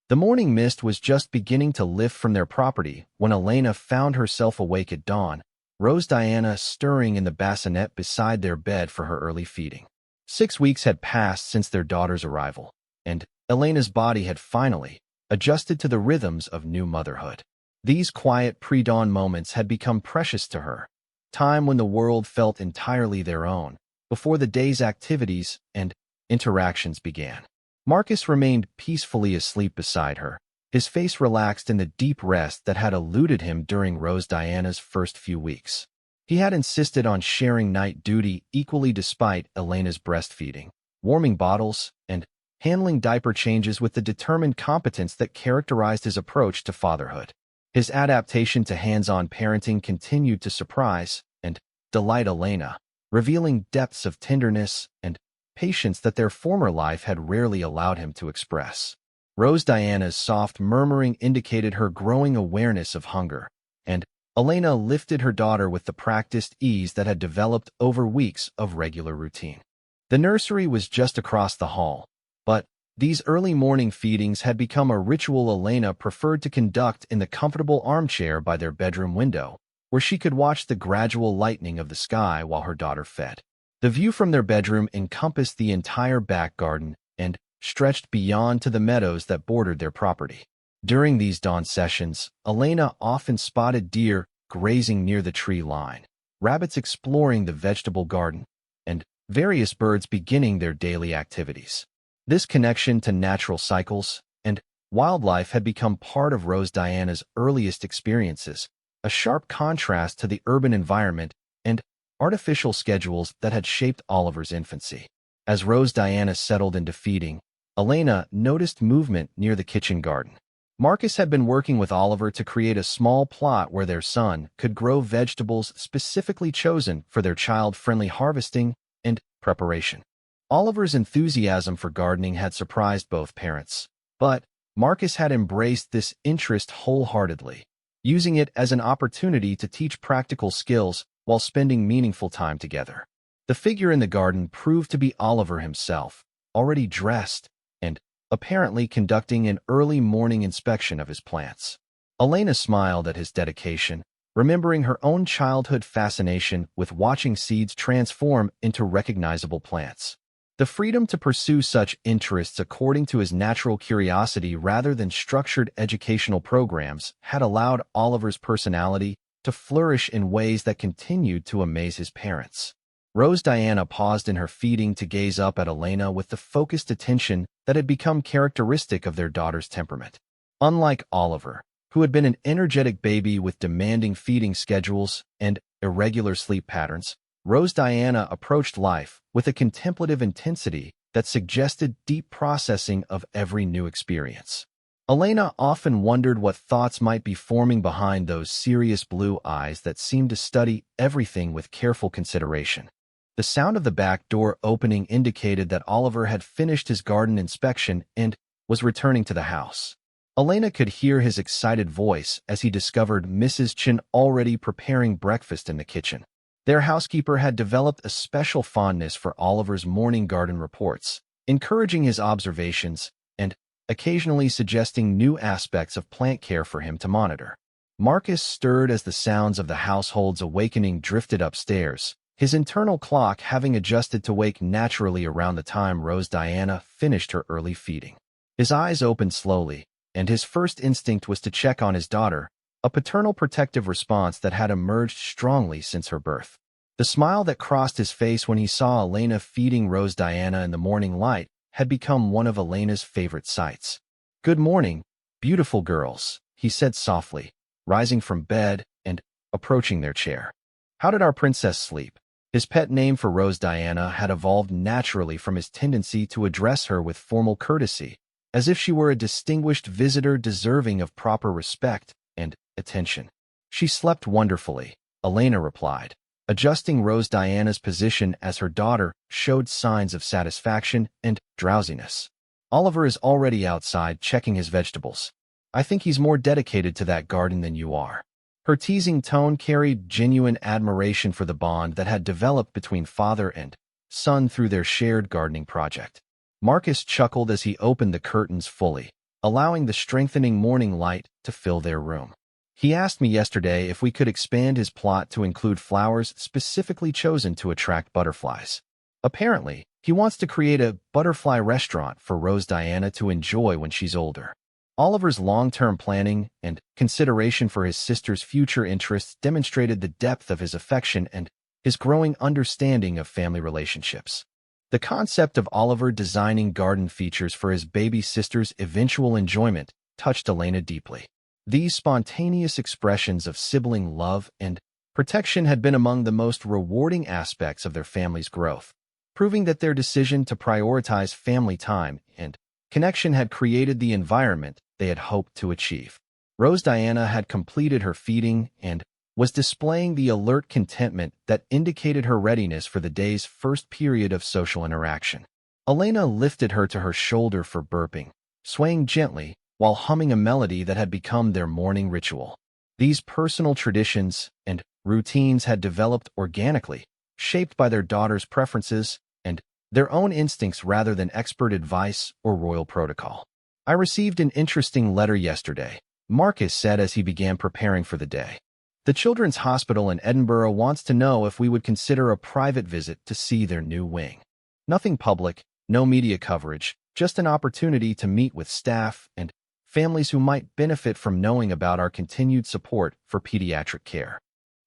The morning mist was just beginning to lift from their property when Elena found herself awake at dawn, Rose Diana stirring in the bassinet beside their bed for her early feeding. 6 weeks had passed since their daughter's arrival, and Elena's body had finally adjusted to the rhythms of new motherhood. These quiet pre-dawn moments had become precious to her, time when the world felt entirely their own, before the day's activities and interactions began. Marcus remained peacefully asleep beside her, his face relaxed in the deep rest that had eluded him during Rose Diana's first few weeks. He had insisted on sharing night duty equally despite Elena's breastfeeding, warming bottles, and handling diaper changes with the determined competence that characterized his approach to fatherhood. His adaptation to hands-on parenting continued to surprise and delight Elena, revealing depths of tenderness and patience that their former life had rarely allowed him to express. Rose Diana's soft murmuring indicated her growing awareness of hunger, and Elena lifted her daughter with the practiced ease that had developed over weeks of regular routine. The nursery was just across the hall, but these early morning feedings had become a ritual Elena preferred to conduct in the comfortable armchair by their bedroom window, where she could watch the gradual lightening of the sky while her daughter fed. The view from their bedroom encompassed the entire back garden and stretched beyond to the meadows that bordered their property. During these dawn sessions, Elena often spotted deer grazing near the tree line, rabbits exploring the vegetable garden, and various birds beginning their daily activities. This connection to natural cycles and wildlife had become part of Rose Diana's earliest experiences, a sharp contrast to the urban environment and artificial schedules that had shaped Oliver's infancy. As Rose Diana settled into feeding, Elena noticed movement near the kitchen garden. Marcus had been working with Oliver to create a small plot where their son could grow vegetables specifically chosen for their child-friendly harvesting and preparation. Oliver's enthusiasm for gardening had surprised both parents, but Marcus had embraced this interest wholeheartedly, using it as an opportunity to teach practical skills while spending meaningful time together. The figure in the garden proved to be Oliver himself, already dressed and apparently conducting an early morning inspection of his plants. Elena smiled at his dedication, remembering her own childhood fascination with watching seeds transform into recognizable plants. The freedom to pursue such interests according to his natural curiosity rather than structured educational programs had allowed Oliver's personality to flourish in ways that continued to amaze his parents. Rose Diana paused in her feeding to gaze up at Elena with the focused attention that had become characteristic of their daughter's temperament. Unlike Oliver, who had been an energetic baby with demanding feeding schedules and irregular sleep patterns, Rose Diana approached life with a contemplative intensity that suggested deep processing of every new experience. Elena often wondered what thoughts might be forming behind those serious blue eyes that seemed to study everything with careful consideration. The sound of the back door opening indicated that Oliver had finished his garden inspection and was returning to the house. Elena could hear his excited voice as he discovered Mrs. Chen already preparing breakfast in the kitchen. Their housekeeper had developed a special fondness for Oliver's morning garden reports, encouraging his observations and occasionally suggesting new aspects of plant care for him to monitor. Marcus stirred as the sounds of the household's awakening drifted upstairs, his internal clock having adjusted to wake naturally around the time Rose Diana finished her early feeding. His eyes opened slowly, and his first instinct was to check on his daughter, a paternal protective response that had emerged strongly since her birth. The smile that crossed his face when he saw Elena feeding Rose Diana in the morning light had become one of Elena's favorite sights. "Good morning, beautiful girls," he said softly, rising from bed and approaching their chair. "How did our princess sleep?" His pet name for Rose Diana had evolved naturally from his tendency to address her with formal courtesy, as if she were a distinguished visitor deserving of proper respect and attention. "She slept wonderfully," Elena replied, adjusting Rose Diana's position as her daughter showed signs of satisfaction and drowsiness. "Oliver is already outside checking his vegetables. I think he's more dedicated to that garden than you are." Her teasing tone carried genuine admiration for the bond that had developed between father and son through their shared gardening project. Marcus chuckled as he opened the curtains fully, allowing the strengthening morning light to fill their room. He asked me yesterday if we could expand his plot to include flowers specifically chosen to attract butterflies. Apparently, he wants to create a butterfly restaurant for Rose Diana to enjoy when she's older. Oliver's long-term planning and consideration for his sister's future interests demonstrated the depth of his affection and his growing understanding of family relationships. The concept of Oliver designing garden features for his baby sister's eventual enjoyment touched Elena deeply. These spontaneous expressions of sibling love and protection had been among the most rewarding aspects of their family's growth, proving that their decision to prioritize family time and connection had created the environment they had hoped to achieve. Rose Diana had completed her feeding and was displaying the alert contentment that indicated her readiness for the day's first period of social interaction. Elena lifted her to her shoulder for burping, swaying gently while humming a melody that had become their morning ritual. These personal traditions and routines had developed organically, shaped by their daughter's preferences and their own instincts rather than expert advice or royal protocol. "I received an interesting letter yesterday," Marcus said as he began preparing for the day. "The Children's Hospital in Edinburgh wants to know if we would consider a private visit to see their new wing. Nothing public, no media coverage, just an opportunity to meet with staff and families who might benefit from knowing about our continued support for pediatric care."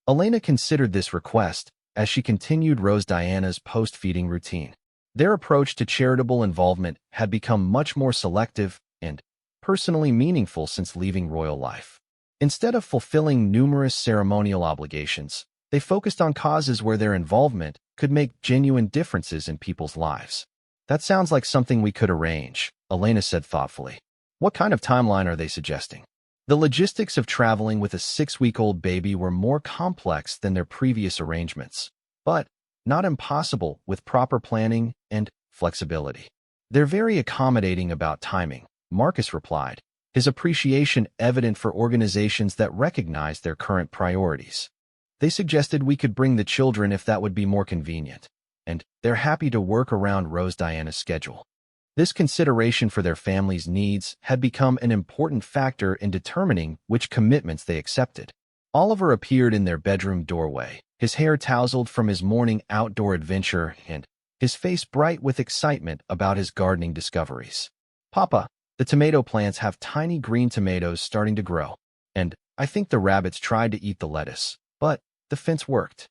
Elena considered this request as she continued Rose Diana's post-feeding routine. Their approach to charitable involvement had become much more selective and personally meaningful since leaving royal life. Instead of fulfilling numerous ceremonial obligations, they focused on causes where their involvement could make genuine differences in people's lives. "That sounds like something we could arrange," Elena said thoughtfully. "What kind of timeline are they suggesting?" The logistics of traveling with a 6-week-old baby were more complex than their previous arrangements, but not impossible with proper planning and flexibility. "They're very accommodating about timing," Marcus replied, his appreciation evident for organizations that recognize their current priorities. "They suggested we could bring the children if that would be more convenient, and they're happy to work around Rose Diana's schedule." This consideration for their family's needs had become an important factor in determining which commitments they accepted. Oliver appeared in their bedroom doorway, his hair tousled from his morning outdoor adventure and his face bright with excitement about his gardening discoveries. "Papa, the tomato plants have tiny green tomatoes starting to grow, and I think the rabbits tried to eat the lettuce, but the fence worked."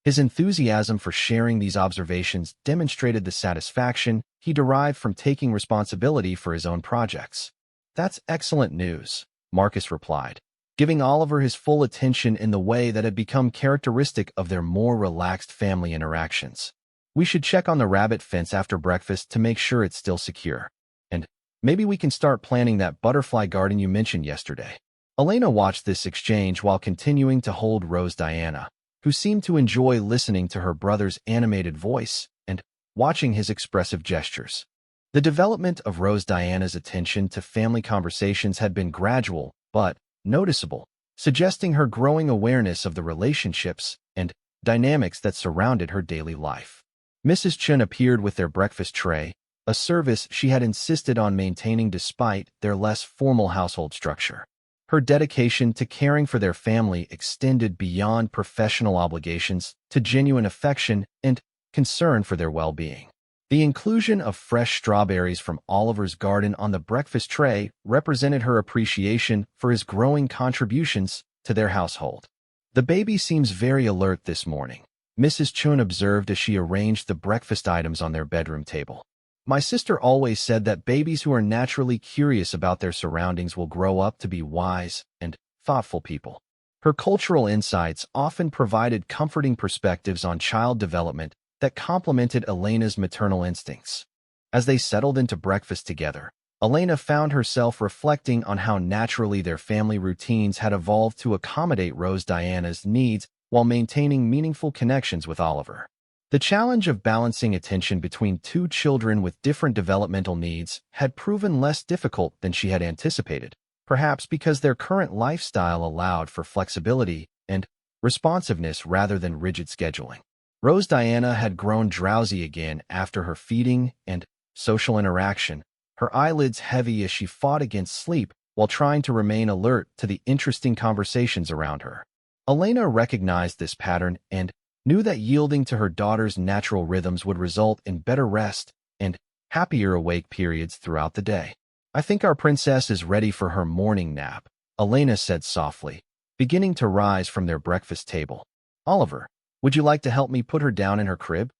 His enthusiasm for sharing these observations demonstrated the satisfaction he derived from taking responsibility for his own projects. "That's excellent news," Marcus replied, giving Oliver his full attention in the way that had become characteristic of their more relaxed family interactions. "We should check on the rabbit fence after breakfast to make sure it's still secure. And maybe we can start planning that butterfly garden you mentioned yesterday." Elena watched this exchange while continuing to hold Rose Diana, who seemed to enjoy listening to her brother's animated voice and watching his expressive gestures. The development of Rose Diana's attention to family conversations had been gradual but noticeable, suggesting her growing awareness of the relationships and dynamics that surrounded her daily life. Mrs. Chun appeared with their breakfast tray, a service she had insisted on maintaining despite their less formal household structure. Her dedication to caring for their family extended beyond professional obligations to genuine affection and concern for their well-being. The inclusion of fresh strawberries from Oliver's garden on the breakfast tray represented her appreciation for his growing contributions to their household. "The baby seems very alert this morning," Mrs. Chun observed as she arranged the breakfast items on their bedroom table. "My sister always said that babies who are naturally curious about their surroundings will grow up to be wise and thoughtful people." Her cultural insights often provided comforting perspectives on child development that complemented Elena's maternal instincts. As they settled into breakfast together, Elena found herself reflecting on how naturally their family routines had evolved to accommodate Rose Diana's needs while maintaining meaningful connections with Oliver. The challenge of balancing attention between two children with different developmental needs had proven less difficult than she had anticipated, perhaps because their current lifestyle allowed for flexibility and responsiveness rather than rigid scheduling. Rose Diana had grown drowsy again after her feeding and social interaction, her eyelids heavy as she fought against sleep while trying to remain alert to the interesting conversations around her. Elena recognized this pattern and knew that yielding to her daughter's natural rhythms would result in better rest and happier awake periods throughout the day. "I think our princess is ready for her morning nap," Elena said softly, beginning to rise from their breakfast table. "Oliver, would you like to help me put her down in her crib?"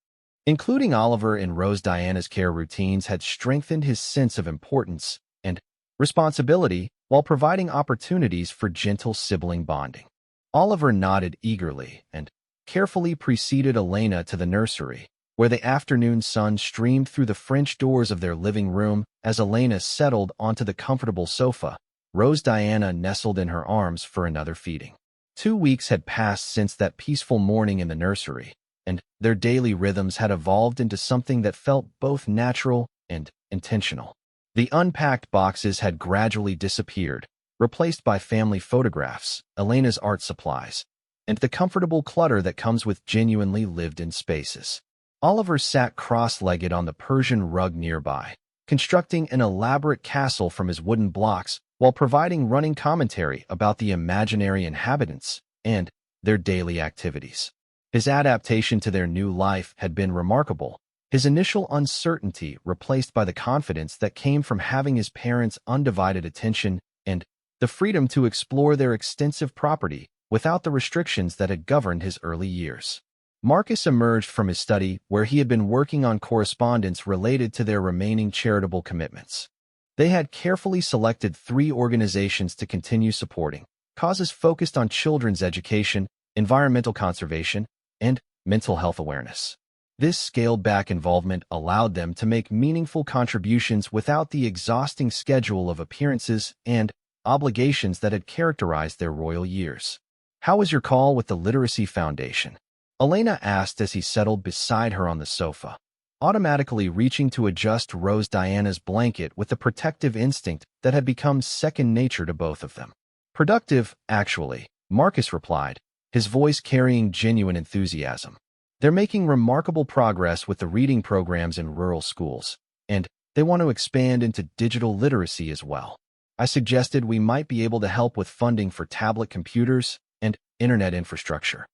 Including Oliver in Rose Diana's care routines had strengthened his sense of importance and responsibility while providing opportunities for gentle sibling bonding. Oliver nodded eagerly and carefully preceded Elena to the nursery, where the afternoon sun streamed through the French doors of their living room as Elena settled onto the comfortable sofa. Rose Diana nestled in her arms for another feeding. 2 weeks had passed since that peaceful morning in the nursery, and their daily rhythms had evolved into something that felt both natural and intentional. The unpacked boxes had gradually disappeared, replaced by family photographs, Elena's art supplies, and the comfortable clutter that comes with genuinely lived-in spaces. Oliver sat cross-legged on the Persian rug nearby, constructing an elaborate castle from his wooden blocks while providing running commentary about the imaginary inhabitants and their daily activities. His adaptation to their new life had been remarkable, his initial uncertainty replaced by the confidence that came from having his parents' undivided attention and the freedom to explore their extensive property without the restrictions that had governed his early years. Marcus emerged from his study where he had been working on correspondence related to their remaining charitable commitments. They had carefully selected 3 organizations to continue supporting, causes focused on children's education, environmental conservation, and mental health awareness. This scaled-back involvement allowed them to make meaningful contributions without the exhausting schedule of appearances and obligations that had characterized their royal years. "How was your call with the Literacy Foundation?" Elena asked as he settled beside her on the sofa, automatically reaching to adjust Rose Diana's blanket with the protective instinct that had become second nature to both of them. "Productive, actually," Marcus replied, his voice carrying genuine enthusiasm. "They're making remarkable progress with the reading programs in rural schools, and they want to expand into digital literacy as well. I suggested we might be able to help with funding for tablet computers and internet infrastructure."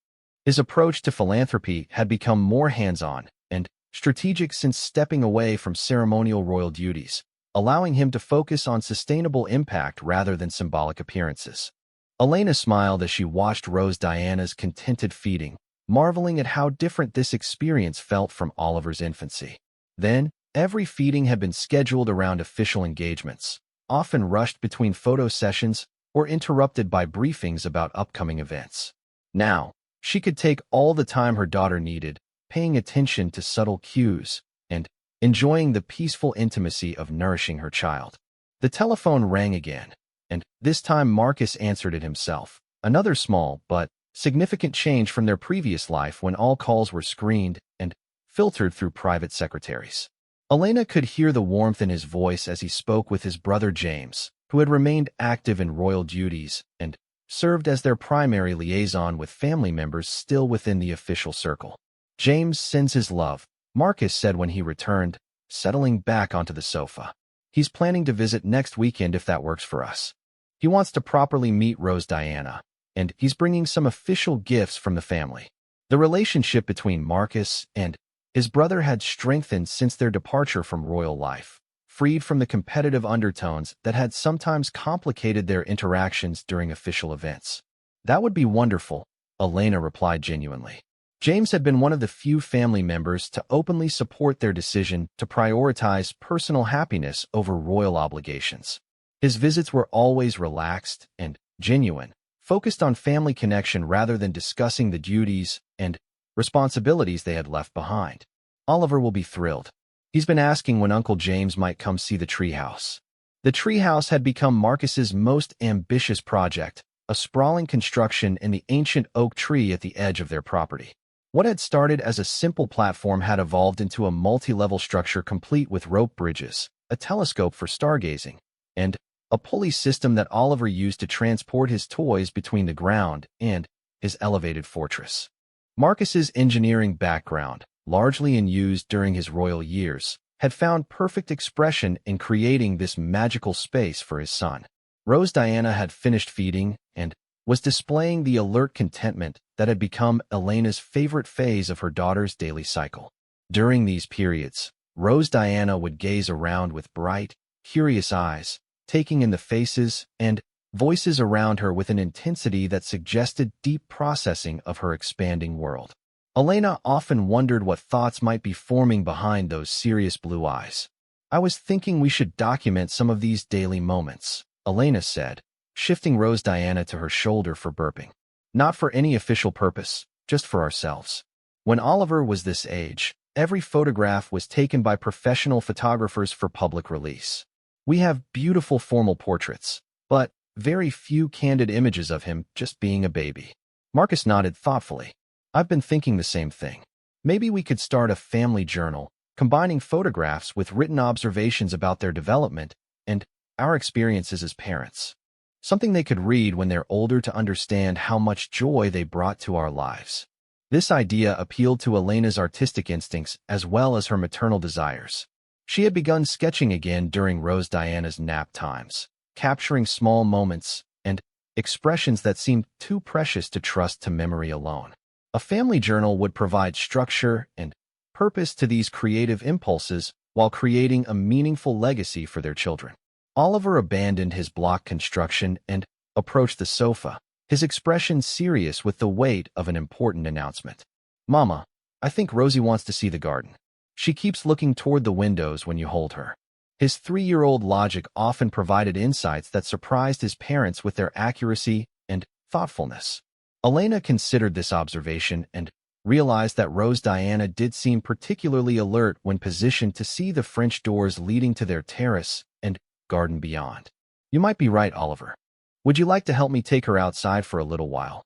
His approach to philanthropy had become more hands-on and strategic since stepping away from ceremonial royal duties, allowing him to focus on sustainable impact rather than symbolic appearances. Elena smiled as she watched Rose Diana's contented feeding, marveling at how different this experience felt from Oliver's infancy. Then, every feeding had been scheduled around official engagements, often rushed between photo sessions or interrupted by briefings about upcoming events. Now, she could take all the time her daughter needed, paying attention to subtle cues and enjoying the peaceful intimacy of nourishing her child. The telephone rang again, and this time Marcus answered it himself, another small but significant change from their previous life when all calls were screened and filtered through private secretaries. Elena could hear the warmth in his voice as he spoke with his brother James, who had remained active in royal duties and served as their primary liaison with family members still within the official circle. "James sends his love," Marcus said when he returned, settling back onto the sofa. "He's planning to visit next weekend if that works for us. He wants to properly meet Rose Diana, and he's bringing some official gifts from the family." The relationship between Marcus and his brother had strengthened since their departure from royal life, freed from the competitive undertones that had sometimes complicated their interactions during official events. "That would be wonderful," Elena replied genuinely. James had been one of the few family members to openly support their decision to prioritize personal happiness over royal obligations. His visits were always relaxed and genuine, focused on family connection rather than discussing the duties and responsibilities they had left behind. "Oliver will be thrilled. He's been asking when Uncle James might come see the treehouse." The treehouse had become Marcus's most ambitious project, a sprawling construction in the ancient oak tree at the edge of their property. What had started as a simple platform had evolved into a multi-level structure complete with rope bridges, a telescope for stargazing, and a pulley system that Oliver used to transport his toys between the ground and his elevated fortress. Marcus's engineering background, largely in use during his royal years, had found perfect expression in creating this magical space for his son. Rose Diana had finished feeding and was displaying the alert contentment that had become Elena's favorite phase of her daughter's daily cycle. During these periods, Rose Diana would gaze around with bright, curious eyes, taking in the faces and voices around her with an intensity that suggested deep processing of her expanding world. Elena often wondered what thoughts might be forming behind those serious blue eyes. "I was thinking we should document some of these daily moments," Elena said, shifting Rose Diana to her shoulder for burping. "Not for any official purpose, just for ourselves." When Oliver was this age, every photograph was taken by professional photographers for public release. We have beautiful formal portraits, but very few candid images of him just being a baby. Marcus nodded thoughtfully. "I've been thinking the same thing. Maybe we could start a family journal, combining photographs with written observations about their development and our experiences as parents. Something they could read when they're older to understand how much joy they brought to our lives." This idea appealed to Elena's artistic instincts as well as her maternal desires. She had begun sketching again during Rose Diana's nap times, capturing small moments and expressions that seemed too precious to trust to memory alone. A family journal would provide structure and purpose to these creative impulses while creating a meaningful legacy for their children. Oliver abandoned his block construction and approached the sofa, his expression serious with the weight of an important announcement. "Mama, I think Rosie wants to see the garden. She keeps looking toward the windows when you hold her." His 3-year-old logic often provided insights that surprised his parents with their accuracy and thoughtfulness. Elena considered this observation and realized that Rose Diana did seem particularly alert when positioned to see the French doors leading to their terrace and garden beyond. "You might be right, Oliver. Would you like to help me take her outside for a little while?"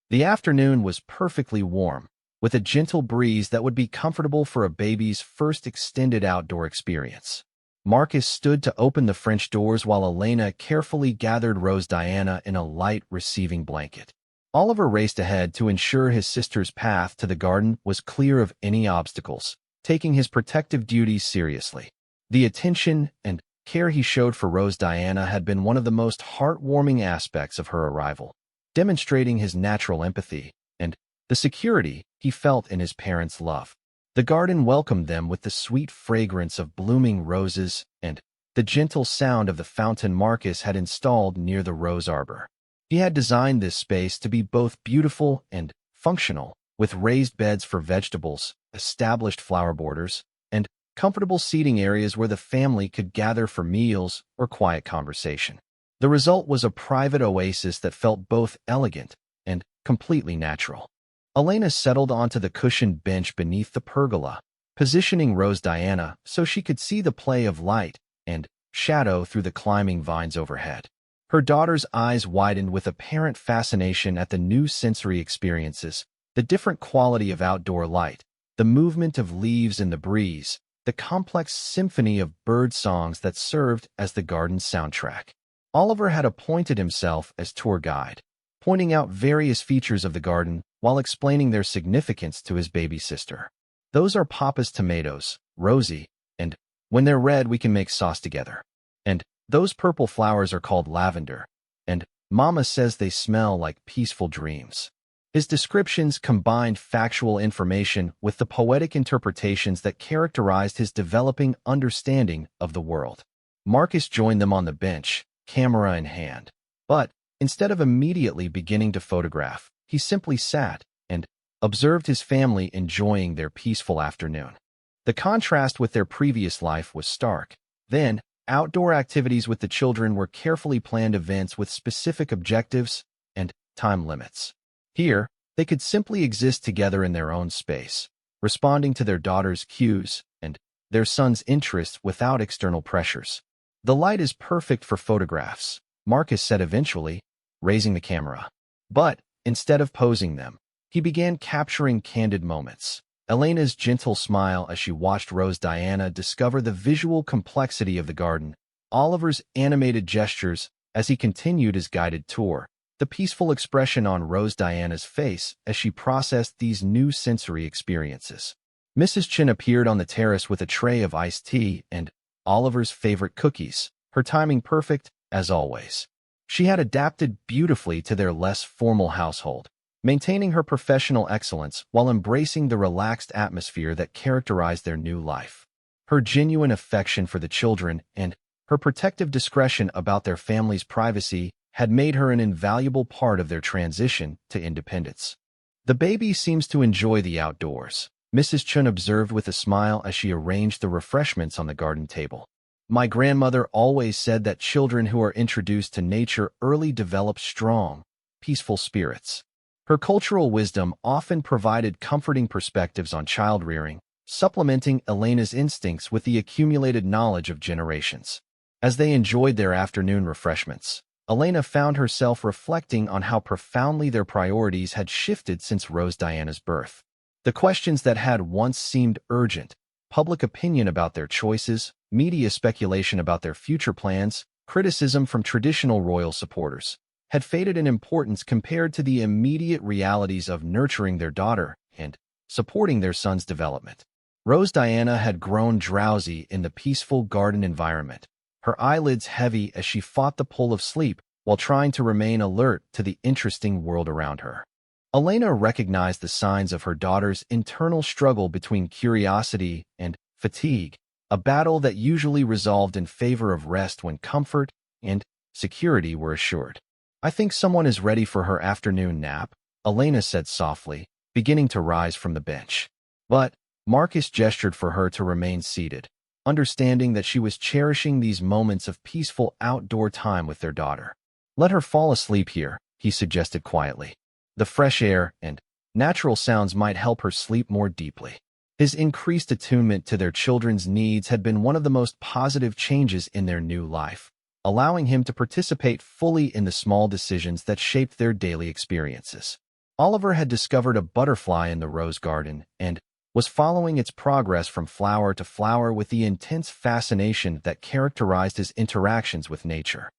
The afternoon was perfectly warm, with a gentle breeze that would be comfortable for a baby's first extended outdoor experience. Marcus stood to open the French doors while Elena carefully gathered Rose Diana in a light receiving blanket. Oliver raced ahead to ensure his sister's path to the garden was clear of any obstacles, taking his protective duties seriously. The attention and care he showed for Rose Diana had been one of the most heartwarming aspects of her arrival, demonstrating his natural empathy and the security he felt in his parents' love. The garden welcomed them with the sweet fragrance of blooming roses and the gentle sound of the fountain Marcus had installed near the rose arbor. He had designed this space to be both beautiful and functional, with raised beds for vegetables, established flower borders, and comfortable seating areas where the family could gather for meals or quiet conversation. The result was a private oasis that felt both elegant and completely natural. Elena settled onto the cushioned bench beneath the pergola, positioning Rose Diana so she could see the play of light and shadow through the climbing vines overhead. Her daughter's eyes widened with apparent fascination at the new sensory experiences, the different quality of outdoor light, the movement of leaves in the breeze, the complex symphony of bird songs that served as the garden's soundtrack. Oliver had appointed himself as tour guide, pointing out various features of the garden while explaining their significance to his baby sister. "Those are Papa's tomatoes, Rosie, and when they're red we can make sauce together. And those purple flowers are called lavender, and Mama says they smell like peaceful dreams." His descriptions combined factual information with the poetic interpretations that characterized his developing understanding of the world. Marcus joined them on the bench, camera in hand. But instead of immediately beginning to photograph, he simply sat and observed his family enjoying their peaceful afternoon. The contrast with their previous life was stark. Then, outdoor activities with the children were carefully planned events with specific objectives and time limits. Here, they could simply exist together in their own space, responding to their daughter's cues and their son's interests without external pressures. "The light is perfect for photographs," Marcus said eventually, raising the camera. But instead of posing them, he began capturing candid moments. Elena's gentle smile as she watched Rose Diana discover the visual complexity of the garden, Oliver's animated gestures as he continued his guided tour, the peaceful expression on Rose Diana's face as she processed these new sensory experiences. Mrs. Chin appeared on the terrace with a tray of iced tea and Oliver's favorite cookies, her timing perfect, as always. She had adapted beautifully to their less formal household, maintaining her professional excellence while embracing the relaxed atmosphere that characterized their new life. Her genuine affection for the children and her protective discretion about their family's privacy had made her an invaluable part of their transition to independence. The baby seems to enjoy the outdoors, Mrs. Chun observed with a smile as she arranged the refreshments on the garden table. My grandmother always said that children who are introduced to nature early develop strong, peaceful spirits. Her cultural wisdom often provided comforting perspectives on child rearing, supplementing Elena's instincts with the accumulated knowledge of generations. As they enjoyed their afternoon refreshments, Elena found herself reflecting on how profoundly their priorities had shifted since Rose Diana's birth. The questions that had once seemed urgent, public opinion about their choices, media speculation about their future plans, criticism from traditional royal supporters, had faded in importance compared to the immediate realities of nurturing their daughter and supporting their son's development. Rose Diana had grown drowsy in the peaceful garden environment, her eyelids heavy as she fought the pull of sleep while trying to remain alert to the interesting world around her. Elena recognized the signs of her daughter's internal struggle between curiosity and fatigue, a battle that usually resolved in favor of rest when comfort and security were assured. I think someone is ready for her afternoon nap, Elena said softly, beginning to rise from the bench. But Marcus gestured for her to remain seated, understanding that she was cherishing these moments of peaceful outdoor time with their daughter. Let her fall asleep here, he suggested quietly. The fresh air and natural sounds might help her sleep more deeply. His increased attunement to their children's needs had been one of the most positive changes in their new life, allowing him to participate fully in the small decisions that shaped their daily experiences. Oliver had discovered a butterfly in the rose garden and was following its progress from flower to flower with the intense fascination that characterized his interactions with nature.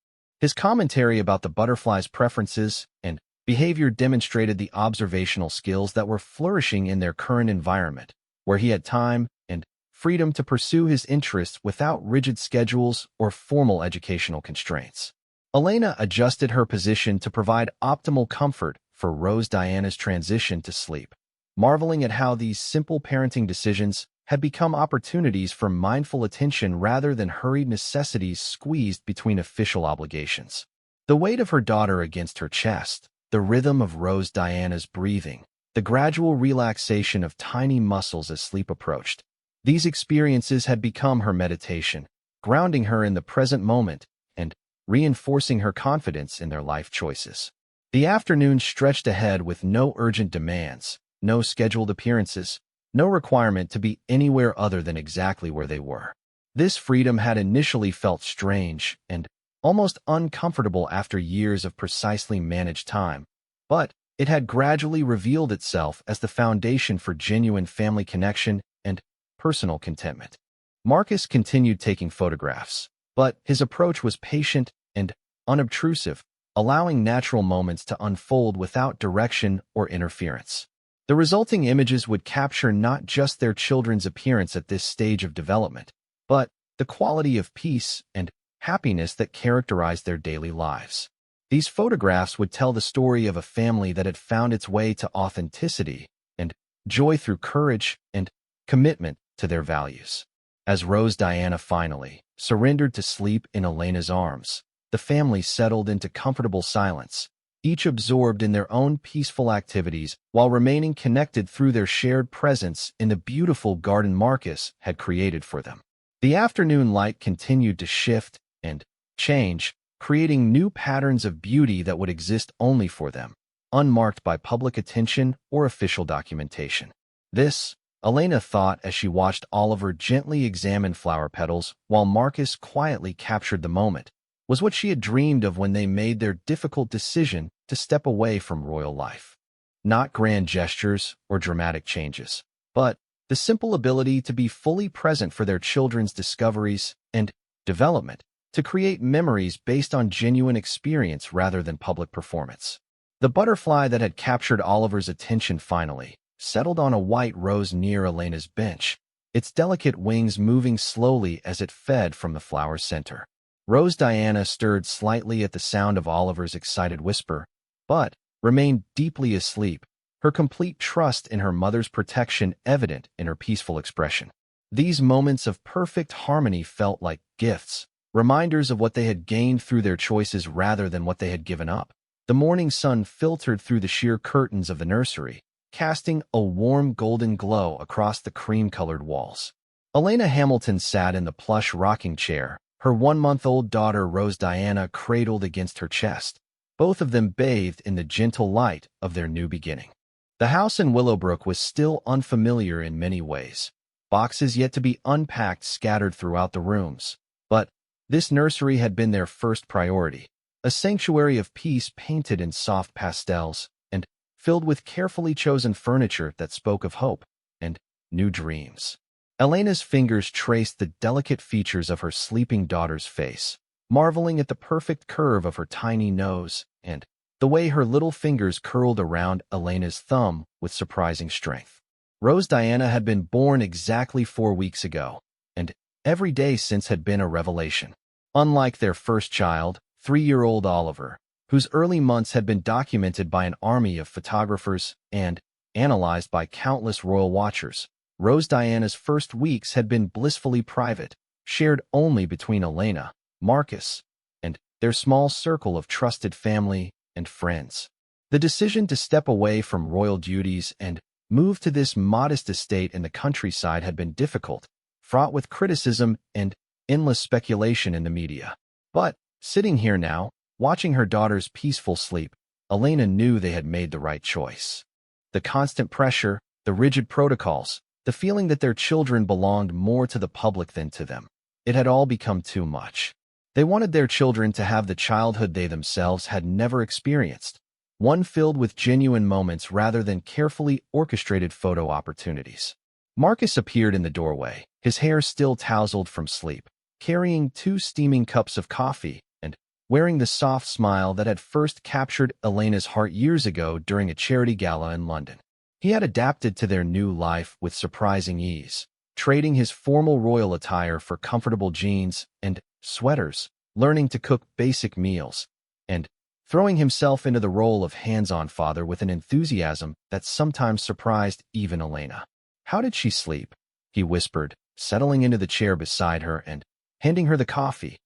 His commentary about the butterfly's preferences and behavior demonstrated the observational skills that were flourishing in their current environment, where he had time and freedom to pursue his interests without rigid schedules or formal educational constraints. Elena adjusted her position to provide optimal comfort for Rose Diana's transition to sleep, marveling at how these simple parenting decisions had become opportunities for mindful attention rather than hurried necessities squeezed between official obligations. The weight of her daughter against her chest, the rhythm of Rose Diana's breathing, the gradual relaxation of tiny muscles as sleep approached. These experiences had become her meditation, grounding her in the present moment and reinforcing her confidence in their life choices. The afternoon stretched ahead with no urgent demands, no scheduled appearances, no requirement to be anywhere other than exactly where they were. This freedom had initially felt strange and almost uncomfortable after years of precisely managed time, but it had gradually revealed itself as the foundation for genuine family connection and personal contentment. Marcus continued taking photographs, but his approach was patient and unobtrusive, allowing natural moments to unfold without direction or interference. The resulting images would capture not just their children's appearance at this stage of development, but the quality of peace and happiness that characterized their daily lives. These photographs would tell the story of a family that had found its way to authenticity and joy through courage and commitment to their values. As Rose Diana finally surrendered to sleep in Elena's arms, the family settled into comfortable silence, each absorbed in their own peaceful activities while remaining connected through their shared presence in the beautiful garden Marcus had created for them. The afternoon light continued to shift and change, creating new patterns of beauty that would exist only for them, unmarked by public attention or official documentation. This, Elena thought as she watched Oliver gently examine flower petals while Marcus quietly captured the moment, was what she had dreamed of when they made their difficult decision to step away from royal life. Not grand gestures or dramatic changes, but the simple ability to be fully present for their children's discoveries and development, to create memories based on genuine experience rather than public performance. The butterfly that had captured Oliver's attention finally settled on a white rose near Elena's bench, its delicate wings moving slowly as it fed from the flower's center. Rose Diana stirred slightly at the sound of Oliver's excited whisper, but remained deeply asleep, her complete trust in her mother's protection evident in her peaceful expression. These moments of perfect harmony felt like gifts, reminders of what they had gained through their choices rather than what they had given up. The morning sun filtered through the sheer curtains of the nursery, casting a warm golden glow across the cream-colored walls. Elena Hamilton sat in the plush rocking chair, her 1-month-old daughter Rose Diana cradled against her chest, both of them bathed in the gentle light of their new beginning. The house in Willowbrook was still unfamiliar in many ways, boxes yet to be unpacked scattered throughout the rooms, but this nursery had been their first priority, a sanctuary of peace painted in soft pastels and filled with carefully chosen furniture that spoke of hope and new dreams. Elena's fingers traced the delicate features of her sleeping daughter's face, marveling at the perfect curve of her tiny nose and the way her little fingers curled around Elena's thumb with surprising strength. Rose Diana had been born exactly 4 weeks ago, and every day since had been a revelation. Unlike their first child, 3-year-old Oliver, whose early months had been documented by an army of photographers and analyzed by countless royal watchers, Rose Diana's first weeks had been blissfully private, shared only between Elena, Marcus, and their small circle of trusted family and friends. The decision to step away from royal duties and move to this modest estate in the countryside had been difficult, fraught with criticism and endless speculation in the media. But, sitting here now, watching her daughter's peaceful sleep, Elena knew they had made the right choice. The constant pressure, the rigid protocols, the feeling that their children belonged more to the public than to them. It had all become too much. They wanted their children to have the childhood they themselves had never experienced, one filled with genuine moments rather than carefully orchestrated photo opportunities. Marcus appeared in the doorway, his hair still tousled from sleep, carrying 2 steaming cups of coffee and wearing the soft smile that had first captured Elena's heart years ago during a charity gala in London. He had adapted to their new life with surprising ease, trading his formal royal attire for comfortable jeans and sweaters, learning to cook basic meals, and throwing himself into the role of hands-on father with an enthusiasm that sometimes surprised even Elena. "How did she sleep?" he whispered, settling into the chair beside her and handing her the coffee,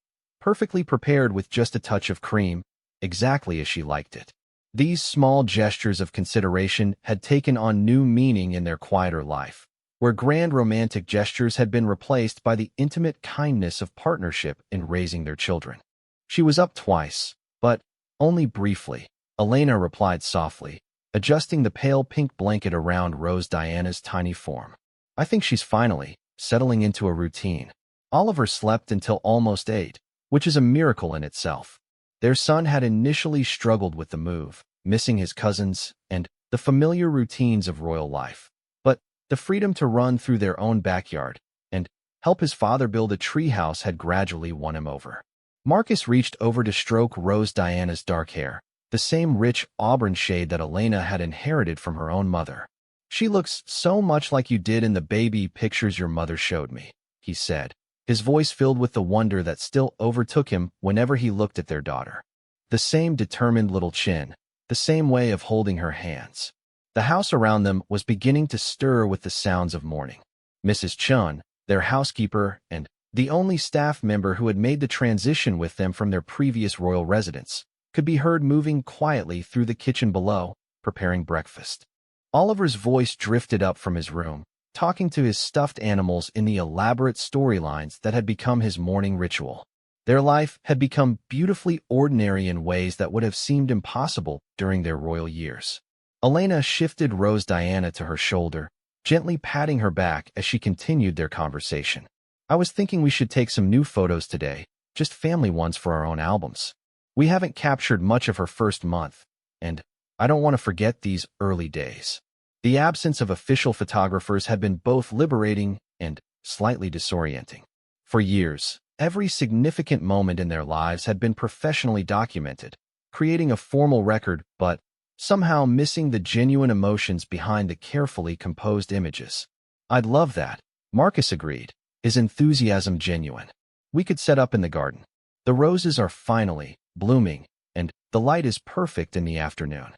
perfectly prepared with just a touch of cream, exactly as she liked it. These small gestures of consideration had taken on new meaning in their quieter life, where grand romantic gestures had been replaced by the intimate kindness of partnership in raising their children. She was up twice, but only briefly, Elena replied softly, adjusting the pale pink blanket around Rose Diana's tiny form. "I think she's finally settling into a routine." Oliver slept until almost 8, which is a miracle in itself. Their son had initially struggled with the move, missing his cousins and the familiar routines of royal life. But the freedom to run through their own backyard and help his father build a treehouse had gradually won him over. Marcus reached over to stroke Rose Diana's dark hair, the same rich auburn shade that Elena had inherited from her own mother. "She looks so much like you did in the baby pictures your mother showed me," he said, his voice filled with the wonder that still overtook him whenever he looked at their daughter. The same determined little chin, the same way of holding her hands. The house around them was beginning to stir with the sounds of mourning. Mrs. Chun, their housekeeper and the only staff member who had made the transition with them from their previous royal residence, could be heard moving quietly through the kitchen below, preparing breakfast. Oliver's voice drifted up from his room, talking to his stuffed animals in the elaborate storylines that had become his morning ritual. Their life had become beautifully ordinary in ways that would have seemed impossible during their royal years. Elena shifted Rose Diana to her shoulder, gently patting her back as she continued their conversation. "I was thinking we should take some new photos today, just family ones for our own albums. We haven't captured much of her first month, and I don't want to forget these early days." The absence of official photographers had been both liberating and slightly disorienting. For years, every significant moment in their lives had been professionally documented, creating a formal record, but somehow missing the genuine emotions behind the carefully composed images. "I'd love that," Marcus agreed, his enthusiasm genuine. "We could set up in the garden. The roses are finally blooming, and the light is perfect in the afternoon."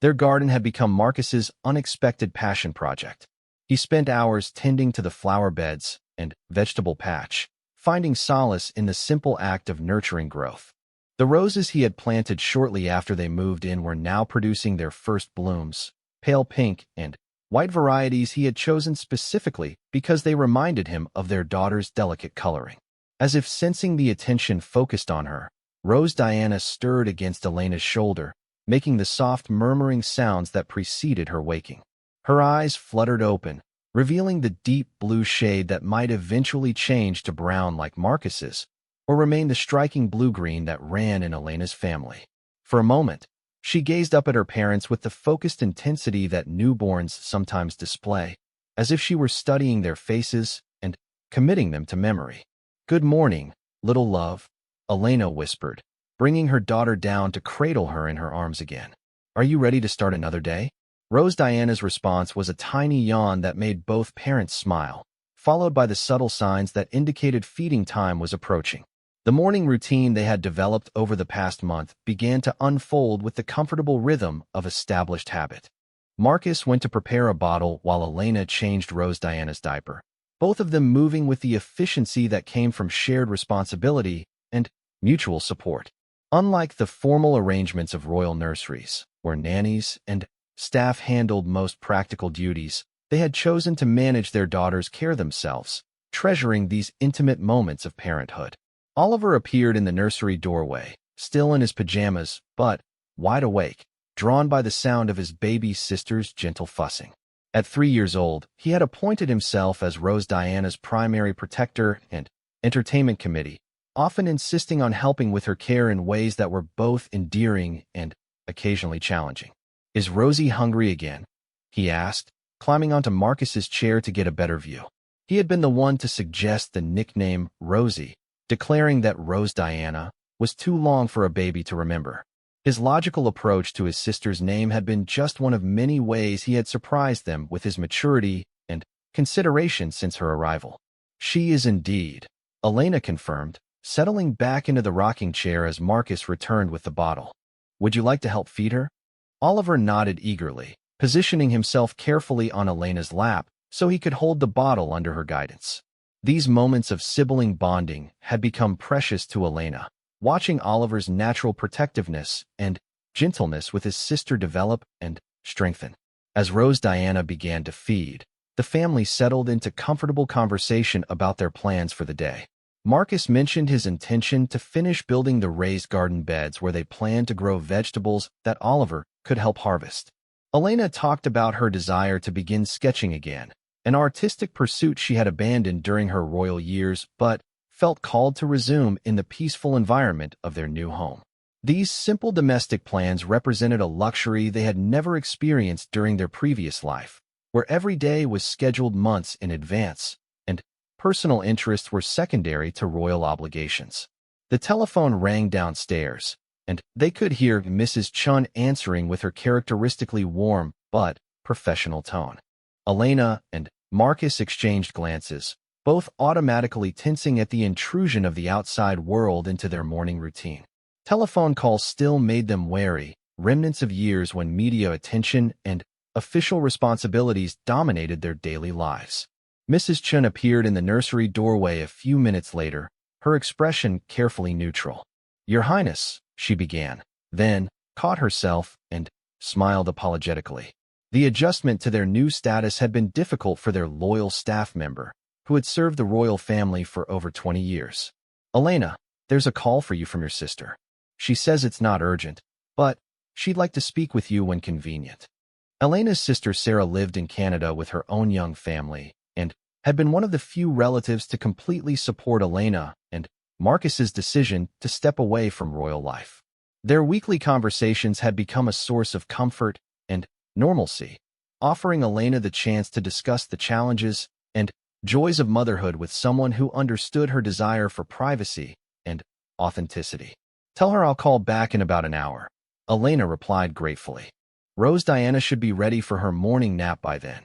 Their garden had become Marcus's unexpected passion project. He spent hours tending to the flower beds and vegetable patch, finding solace in the simple act of nurturing growth. The roses he had planted shortly after they moved in were now producing their first blooms, pale pink and white varieties he had chosen specifically because they reminded him of their daughter's delicate coloring. As if sensing the attention focused on her, Rose Diana stirred against Elena's shoulder, making the soft murmuring sounds that preceded her waking. Her eyes fluttered open, revealing the deep blue shade that might eventually change to brown like Marcus's, or remain the striking blue-green that ran in Elena's family. For a moment, she gazed up at her parents with the focused intensity that newborns sometimes display, as if she were studying their faces and committing them to memory. "Good morning, little love," Elena whispered, bringing her daughter down to cradle her in her arms again. "Are you ready to start another day?" Rose Diana's response was a tiny yawn that made both parents smile, followed by the subtle signs that indicated feeding time was approaching. The morning routine they had developed over the past month began to unfold with the comfortable rhythm of established habit. Marcus went to prepare a bottle while Elena changed Rose Diana's diaper, both of them moving with the efficiency that came from shared responsibility and mutual support. Unlike the formal arrangements of royal nurseries, where nannies and staff handled most practical duties, they had chosen to manage their daughter's care themselves, treasuring these intimate moments of parenthood. Oliver appeared in the nursery doorway, still in his pajamas, but wide awake, drawn by the sound of his baby sister's gentle fussing. At 3 years old, he had appointed himself as Rose Diana's primary protector and entertainment committee, often insisting on helping with her care in ways that were both endearing and occasionally challenging. "Is Rosie hungry again?" he asked, climbing onto Marcus's chair to get a better view. He had been the one to suggest the nickname Rosie, declaring that Rose Diana was too long for a baby to remember. His logical approach to his sister's name had been just one of many ways he had surprised them with his maturity and consideration since her arrival. "She is indeed," Elena confirmed, settling back into the rocking chair as Marcus returned with the bottle. "Would you like to help feed her?" Oliver nodded eagerly, positioning himself carefully on Elena's lap so he could hold the bottle under her guidance. These moments of sibling bonding had become precious to Elena, watching Oliver's natural protectiveness and gentleness with his sister develop and strengthen. As Rose Diana began to feed, the family settled into comfortable conversation about their plans for the day. Marcus mentioned his intention to finish building the raised garden beds where they planned to grow vegetables that Oliver could help harvest. Elena talked about her desire to begin sketching again, an artistic pursuit she had abandoned during her royal years but felt called to resume in the peaceful environment of their new home. These simple domestic plans represented a luxury they had never experienced during their previous life, where every day was scheduled months in advance, and personal interests were secondary to royal obligations. The telephone rang downstairs, and they could hear Mrs. Chun answering with her characteristically warm but professional tone. Elena and Marcus exchanged glances, both automatically tensing at the intrusion of the outside world into their morning routine. Telephone calls still made them wary, remnants of years when media attention and official responsibilities dominated their daily lives. Mrs. Chun appeared in the nursery doorway a few minutes later, her expression carefully neutral. "Your Highness," she began, then caught herself and smiled apologetically. The adjustment to their new status had been difficult for their loyal staff member, who had served the royal family for over 20 years. "Elena, there's a call for you from your sister. She says it's not urgent, but she'd like to speak with you when convenient." Elena's sister Sarah lived in Canada with her own young family and had been one of the few relatives to completely support Elena and Marcus's decision to step away from royal life. Their weekly conversations had become a source of comfort and normalcy, offering Elena the chance to discuss the challenges and joys of motherhood with someone who understood her desire for privacy and authenticity. "Tell her I'll call back in about an hour," Elena replied gratefully. Rose Diana should be ready for her morning nap by then.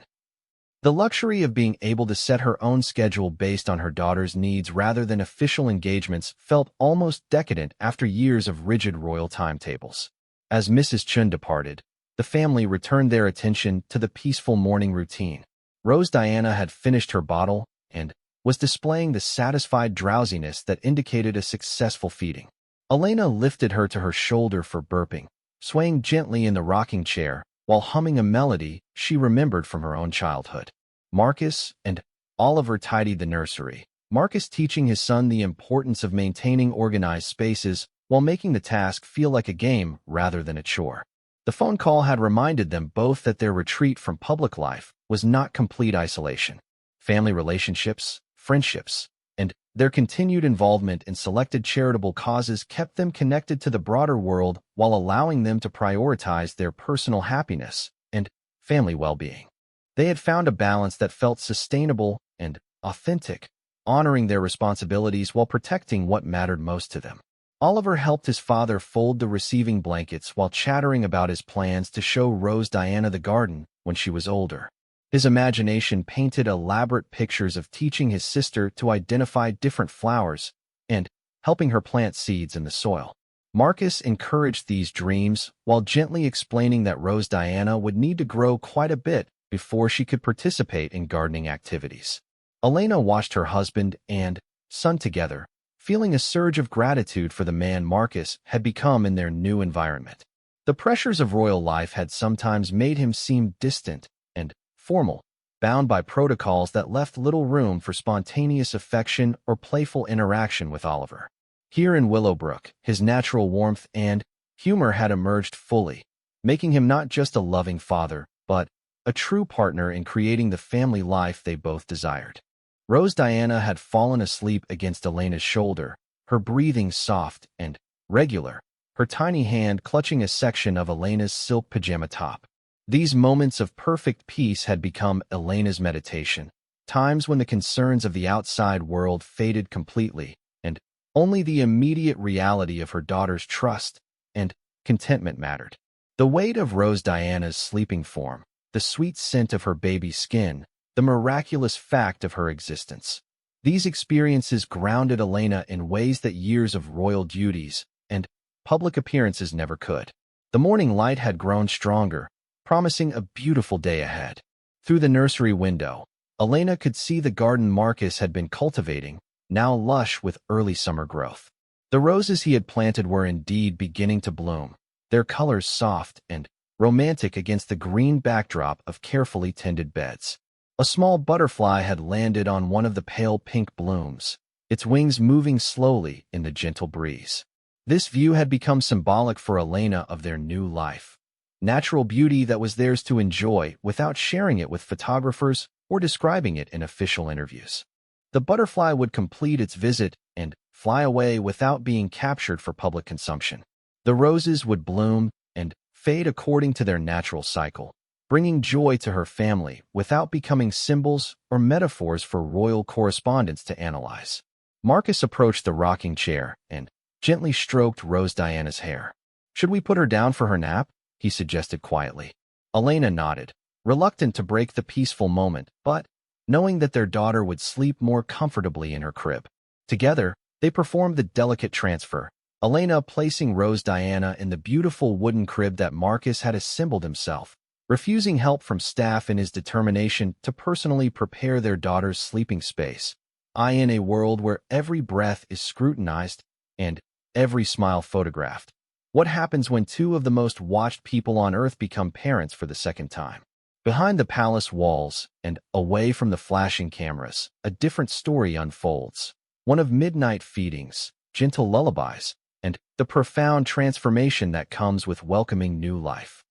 The luxury of being able to set her own schedule based on her daughter's needs rather than official engagements felt almost decadent after years of rigid royal timetables. As Mrs. Chun departed, the family returned their attention to the peaceful morning routine. Rose Diana had finished her bottle and was displaying the satisfied drowsiness that indicated a successful feeding. Elena lifted her to her shoulder for burping, swaying gently in the rocking chair while humming a melody she remembered from her own childhood. Marcus and Oliver tidied the nursery, Marcus teaching his son the importance of maintaining organized spaces while making the task feel like a game rather than a chore. The phone call had reminded them both that their retreat from public life was not complete isolation. Family relationships, friendships, and their continued involvement in selected charitable causes kept them connected to the broader world while allowing them to prioritize their personal happiness and family well-being. They had found a balance that felt sustainable and authentic, honoring their responsibilities while protecting what mattered most to them. Oliver helped his father fold the receiving blankets while chattering about his plans to show Rose Diana the garden when she was older. His imagination painted elaborate pictures of teaching his sister to identify different flowers and helping her plant seeds in the soil. Marcus encouraged these dreams while gently explaining that Rose Diana would need to grow quite a bit before she could participate in gardening activities. Elena watched her husband and son together, feeling a surge of gratitude for the man Marcus had become in their new environment. The pressures of royal life had sometimes made him seem distant and formal, bound by protocols that left little room for spontaneous affection or playful interaction with Oliver. Here in Willowbrook, his natural warmth and humor had emerged fully, making him not just a loving father, but a true partner in creating the family life they both desired. Rose Diana had fallen asleep against Elena's shoulder, her breathing soft and regular, her tiny hand clutching a section of Elena's silk pajama top. These moments of perfect peace had become Elena's meditation, times when the concerns of the outside world faded completely, and only the immediate reality of her daughter's trust and contentment mattered. The weight of Rose Diana's sleeping form, the sweet scent of her baby's skin, the miraculous fact of her existence. These experiences grounded Elena in ways that years of royal duties and public appearances never could. The morning light had grown stronger, promising a beautiful day ahead. Through the nursery window, Elena could see the garden Marcus had been cultivating, now lush with early summer growth. The roses he had planted were indeed beginning to bloom, their colors soft and romantic against the green backdrop of carefully tended beds. A small butterfly had landed on one of the pale pink blooms, its wings moving slowly in the gentle breeze. This view had become symbolic for Elena of their new life. Natural beauty that was theirs to enjoy without sharing it with photographers or describing it in official interviews. The butterfly would complete its visit and fly away without being captured for public consumption. The roses would bloom and fade according to their natural cycle, bringing joy to her family without becoming symbols or metaphors for royal correspondence to analyze. Marcus approached the rocking chair and gently stroked Rose Diana's hair. "Should we put her down for her nap?" he suggested quietly. Elena nodded, reluctant to break the peaceful moment, but knowing that their daughter would sleep more comfortably in her crib. Together, they performed the delicate transfer, Elena placing Rose Diana in the beautiful wooden crib that Marcus had assembled himself, refusing help from staff in his determination to personally prepare their daughter's sleeping space. In a world where every breath is scrutinized and every smile photographed. What happens when two of the most watched people on Earth become parents for the second time? Behind the palace walls and away from the flashing cameras, a different story unfolds. One of midnight feedings, gentle lullabies, and the profound transformation that comes with welcoming new life.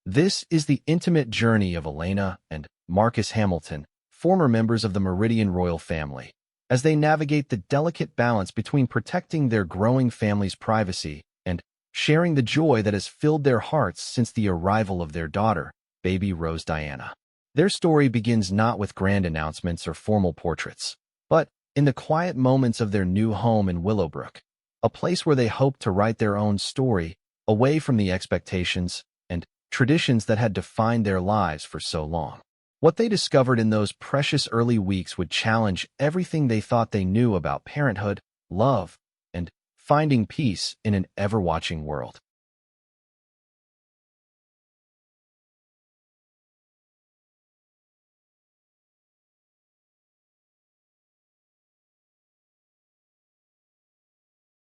This is the intimate journey of Elena and Marcus Hamilton, former members of the Meridian royal family, as they navigate the delicate balance between protecting their growing family's privacy and sharing the joy that has filled their hearts since the arrival of their daughter, baby Rose Diana. Their story begins not with grand announcements or formal portraits, but in the quiet moments of their new home in Willowbrook, a place where they hope to write their own story, away from the expectations and traditions that had defined their lives for so long. What they discovered in those precious early weeks would challenge everything they thought they knew about parenthood, love, and finding peace in an ever-watching world.